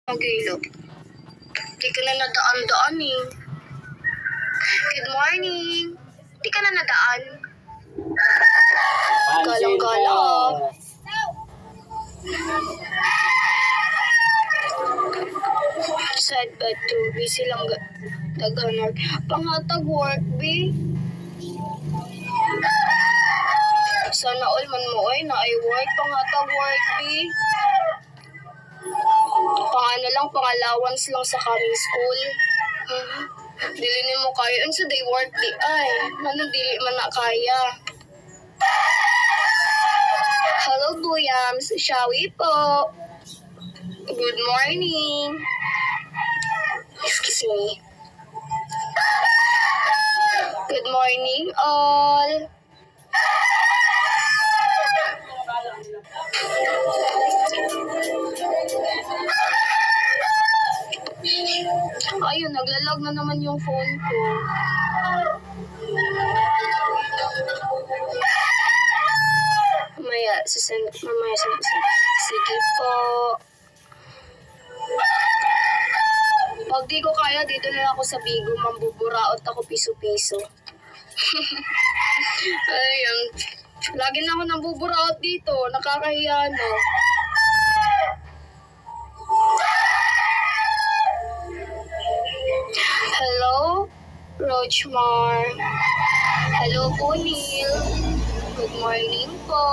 Magilo. Di ka na nadaan-daan eh. Good morning. Di ka na nadaan. Galang-galang. Sad but too busy lang daghan pangatag work be. Sana all man mo ay na ay work pangatag work be. Paano lang pang-allowance lang sa coming school. Dilinin mo kaya unsa day work di ay manong dili man na kaya. Hello Buyams, Shawi po. Good morning. Excuse me. Good morning all. Ayun, naglalag na naman yung phone ko. Mamaya, sige po. Pag di ko kaya, dito na lang ako sa Bigo, mambuburaot ako piso-piso. Ayun. Lagi na ako nambuburaot dito, nakakahiya no. Hello, Rochmar. Hello po, Neil. Good morning po.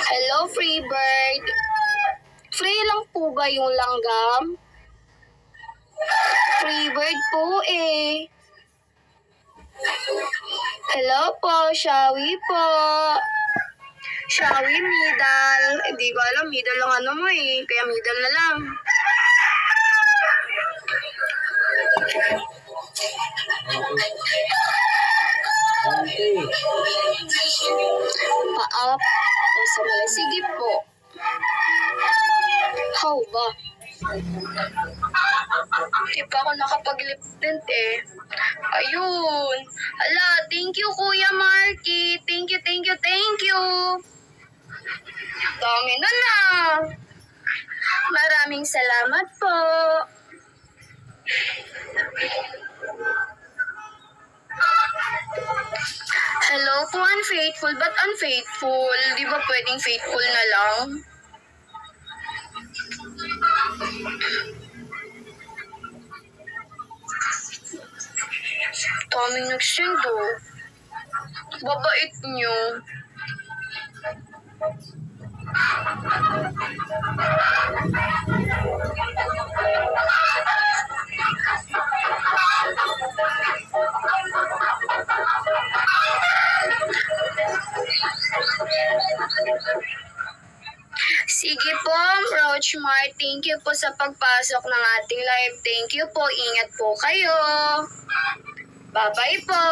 Hello, Freebird. Free lang po ba yung langgam? Freebird po eh. Hello po, Shawi po. Shawi, middle. Hindi ko alam, middle lang ano mo eh. Kaya middle na lang. Pa-up. O sa mala. Sige po. How ba? Di pa ako nakapag-lip tint eh. Ayun. Ala, thank you Kuya Marky. Thank you. Dami na. Maraming salamat po. Hello po, unfaithful. Ba't unfaithful? Di ba pwedeng faithful na lang? Daming nag-send oh. Babait nyo. Sige po, Rochmar. Thank you po sa pagpasok ng ating live. Thank you po. Ingat po kayo. Bye-bye po.